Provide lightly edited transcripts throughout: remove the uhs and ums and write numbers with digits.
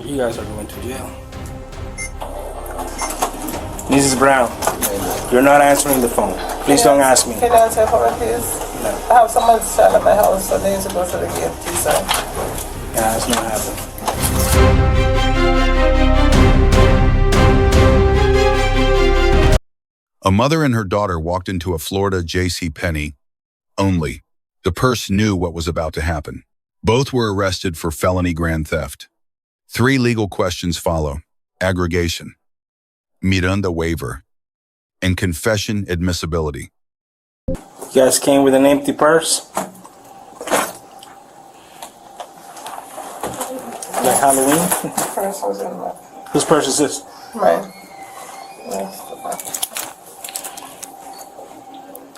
You guys are going to jail. Mrs. Brown, you're not answering the phone. Please don't ask me. Can you answer for it, please? No. I have someone shot at my house, so they need to go to the gate, please, sir. Yeah, it's not happening. A mother and her daughter walked into a Florida JCPenney. Only the purse knew what was about to happen. Both were arrested for felony grand theft. 3 legal questions follow: aggregation, Miranda waiver, and confession admissibility. You guys came with an empty purse? Like Halloween? Purse was in my... Whose purse is this? Mine. Yes,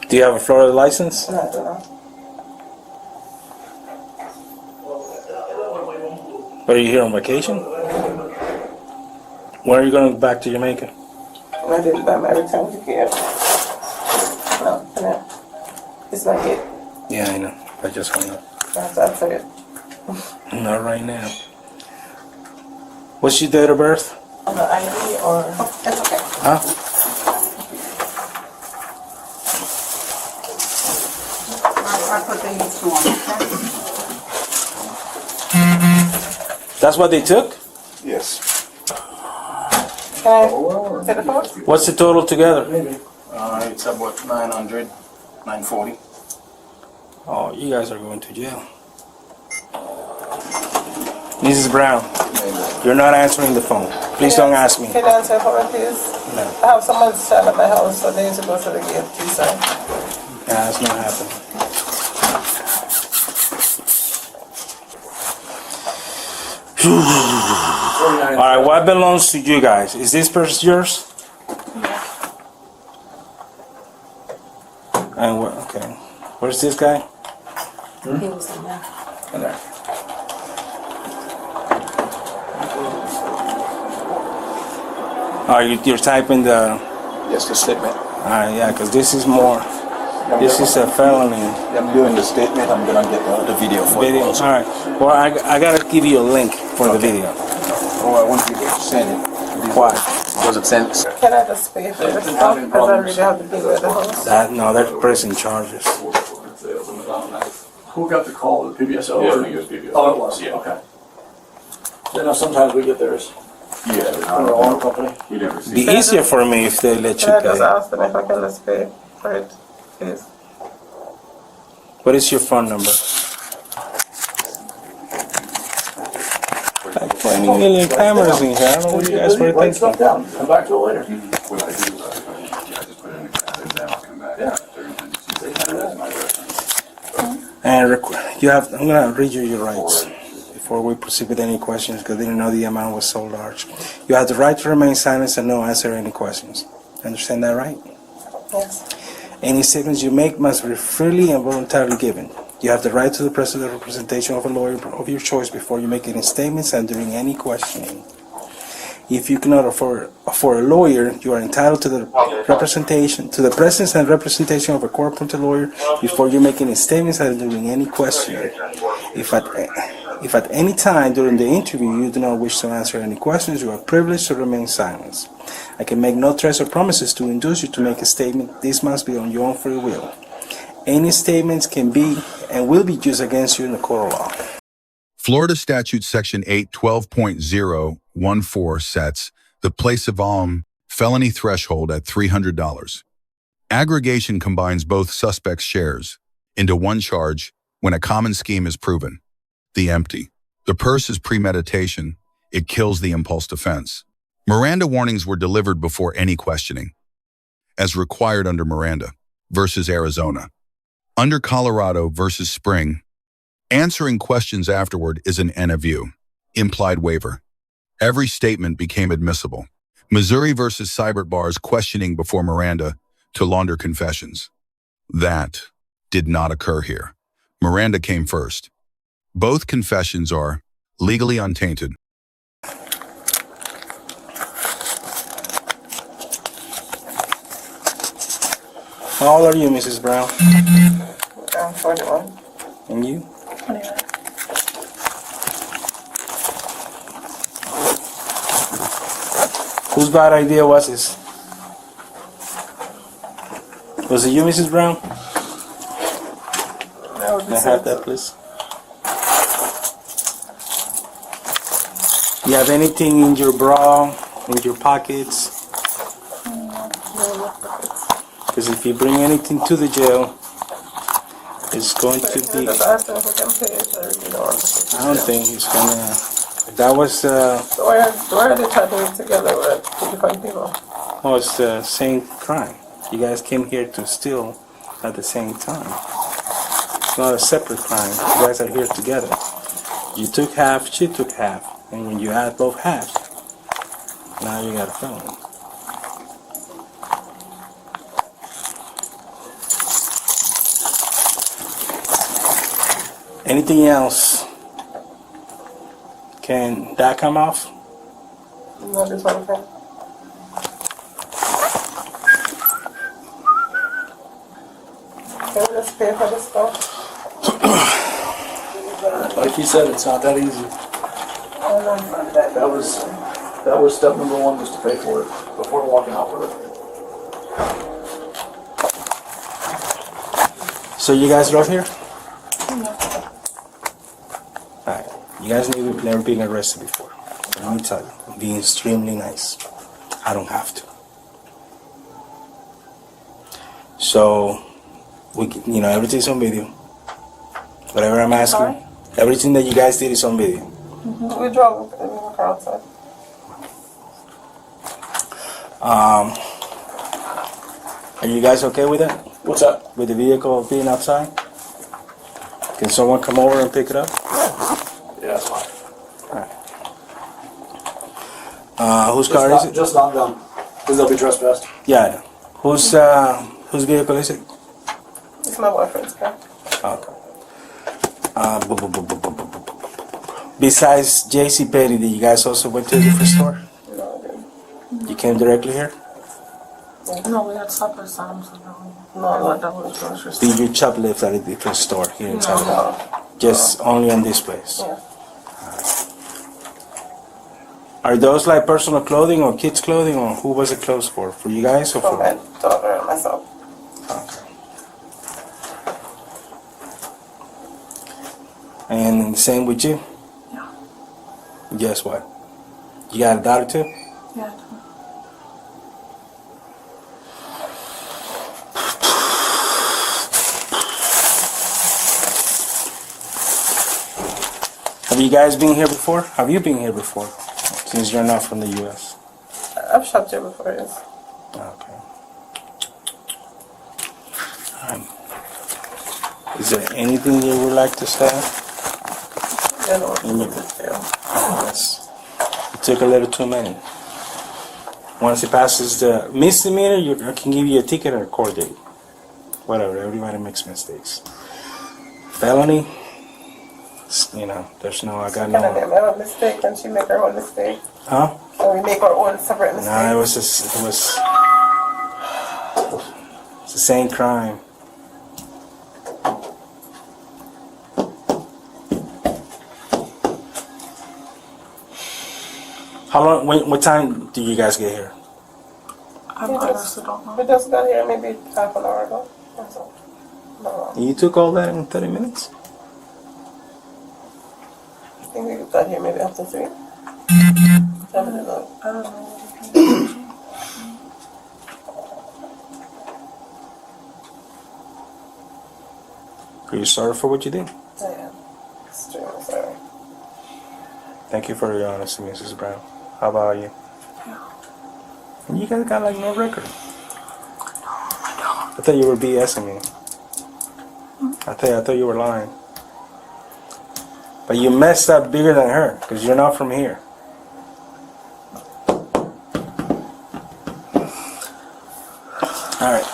Do you have a Florida license? I don't know. But are you here on vacation? When are you going back to Jamaica? I didn't buy my return ticket. No, no. It's not it. Yeah, I know. I just hung up. That's it. Not right now. What's your date of birth? On the ID or... That's okay. Huh? I put the heat on. That's what they took? Yes. Can I take the phone? What's the total together? It's about 900, 940. Oh, you guys are going to jail. Mrs. Brown, you're not answering the phone. Please don't ask me. Can you answer for it, please? No. I have someone shot at my house, so they need to go to the gate, please, sir. Yeah, it's not happening. Alright, what belongs to you guys? Is this purse yours? Yeah. And what? Okay. Where's this guy? He was in there. In there. You're typing the... Yes, the statement. yeah, because this is more... This is a felony. I'm doing the statement. I'm gonna get the video for you Video. also. Alright. Well, I gotta give you a link for the video. Oh, I want you to send it. Why? Was it sent? Can I just pay for the stuff? Because I really have to pay for the house. No, they're pressing charges. Who got the call? The PBSO? Yeah, I think it was PBSO. Oh, it was? Yeah. Okay. You know, sometimes we get theirs Yeah. from our own company. We never see. Be easier for me if they let you Can I just pay. ask them if I can just pay for it, please? What is your phone number? Like 20 million cameras in here. I don't know what you guys were Write stuff thinking. down. Come back to it later. What I do is I just put it in the calendar, then I'll come back. Yeah. And I'm gonna read you your rights before we proceed with any questions because I didn't know the amount was so large. You have the right to remain silent and no answer any questions. Understand that, right? Yes. Any statements you make must be freely and voluntarily given. You have the right to the present representation of a lawyer of your choice before you make any statements and during any questioning. If you cannot afford a lawyer, you are entitled to the presence and representation of a court-appointed lawyer before you make any statements and during any questioning. If at any time during the interview you do not wish to answer any questions, you are privileged to remain silent. I can make no threats or promises to induce you to make a statement. This must be on your own free will. Any statements can be and will be used against you in the court of law. Florida Statute Section 812.014 sets the place of felony threshold at $300. Aggregation combines both suspects' shares into one charge when a common scheme is proven. The empty. The purse is premeditation. It kills the impulse defense. Miranda warnings were delivered before any questioning, as required under Miranda versus Arizona. Under Colorado versus Spring, answering questions afterward is an NAVU, implied waiver. Every statement became admissible. Missouri versus Cybert Bar's questioning before Miranda to launder confessions. That did not occur here. Miranda came first. Both confessions are legally untainted. How old are you, Mrs. Brown? I'm 41. And you? 29. Whose bad idea was this? Was it you, Mrs. Brown? That would be Can I have that, please? You have anything in your bra, in your pockets? Because if you bring anything to the jail, it's going to be. I don't think it's gonna. That was. So why are they charging together with two different people? Oh, it's the same crime. You guys came here to steal at the same time. It's not a separate crime. You guys are here together. You took half, she took half. And when you add both halves, now you got a felony. Anything else? Can that come off? No, this one thing. Can we just pay for this stuff? Like you said, it's not that easy. That was step number one, was to pay for it before walking out with it. So you guys drove here? Alright. You guys never been arrested before. Let me tell you, I'm being extremely nice. I don't have to. So, everything's on video. Whatever I'm asking, Sorry? everything that you guys did is on video. We drove in the car outside. Are you guys okay with that? What's that? With the vehicle being outside? Can someone come over and pick it up? Yeah, that's fine. Whose car is it? Just not them, because they'll be trespassed. Yeah, I know. Whose vehicle is it? It's my boyfriend's car. Okay. Besides JCPenney, did you guys also went to a different store? No, I didn't. You came directly here? No, we had supper Sam's. No, that was grocery store. Did you shoplift at a different store here in town? No. Just only on this place? Yeah. Are those like personal clothing or kids' clothing, or who was it clothes for? For you guys or For for? my daughter and myself. Okay. And same with you? Yeah. Guess what? You got a daughter too? Yeah. Have you guys been here before? Have you been here before? Since you're not from the U.S. I've shopped here before, yes. Okay. Is there anything you would like to say? I know In your- what to do. Yes. It took a little too many. Once it passes the misdemeanor, I can give you a ticket or a court date. Whatever, everybody makes mistakes. Felony, there's no, I got Can I no. make my own mistake? Can she make her own mistake? Huh? Can we make our own separate mistake? No, it's the same crime. How long, what time do you guys get here? I We honestly don't know. just got here maybe half an hour ago. That's all. No, You took all that in 30 minutes? I think we got here maybe after 3. 7 o'clock. I don't know. Are you sorry for what you did? I am extremely sorry. Thank you for your honesty, Mrs. Brown. How about you? And you guys got like no record. I thought you were BSing me. I thought you were lying. But you messed up bigger than her, because you're not from here. Alright.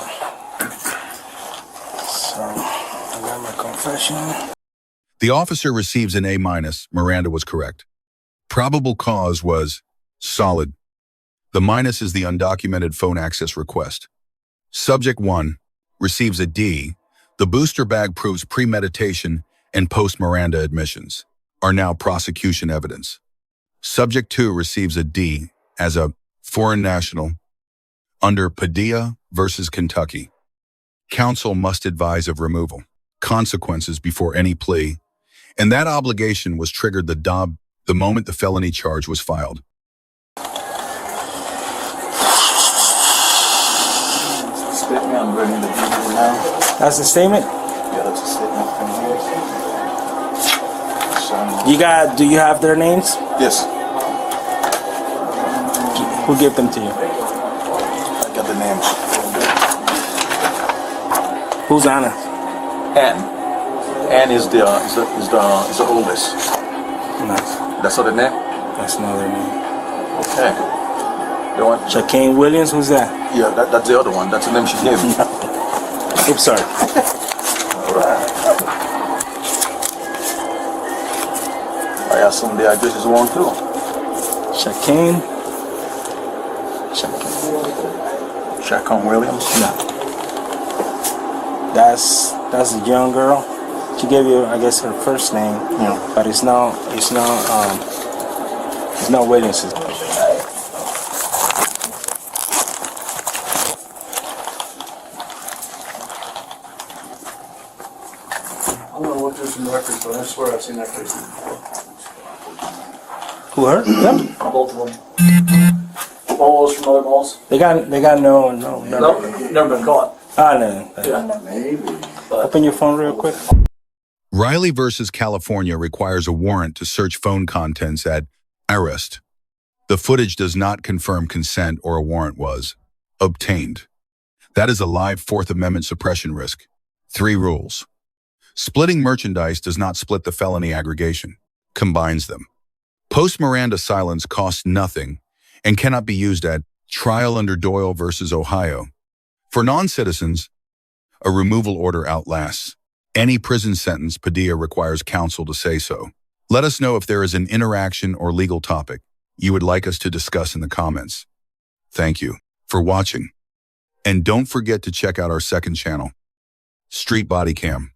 So, I got my confession. The officer receives an A-. Miranda was correct. Probable cause was solid. The minus is the undocumented phone access request. Subject 1 receives a D. The booster bag proves premeditation and post-Miranda admissions are now prosecution evidence. Subject 2 receives a D as a Foreign national. Under Padilla versus Kentucky, counsel must advise of removal, consequences before any plea, and that obligation was triggered the moment the felony charge was filed. Statement, I'm ready to do it now. That's the statement? Yeah, that's a statement from here. Do you have their names? Yes, Who gave them to you? I got the names. Who's Anna? Ann. Ann is the oldest. No, That's not the name? that's not their name. Okay. The one, Shaquane Williams, who's that? yeah, that's the other one. That's the name she gave me. Oops, sorry. I assume the address is one too. Shaquane? Shaquan Williams? No. That's a young girl. She gave you, I guess, her first name. Yeah. But it's not Williams. I'm gonna look through some records, but I swear I've seen that case before. Who, her? Them? Both of them. All those from other malls? They got no. Nope, never been caught. Ah, no. Yeah. Maybe. Open your phone real quick. Riley versus California requires a warrant to search phone contents at arrest. The footage does not confirm consent or a warrant was obtained. That is a live Fourth Amendment suppression risk. 3 rules. Splitting merchandise does not split the felony aggregation, combines them. Post-Miranda silence costs nothing and cannot be used at trial under Doyle versus Ohio. For non-citizens, a removal order outlasts. Any prison sentence, Padilla requires counsel to say so. Let us know if there is an interaction or legal topic you would like us to discuss in the comments. Thank you for watching. And don't forget to check out our second channel, Street Bodycam.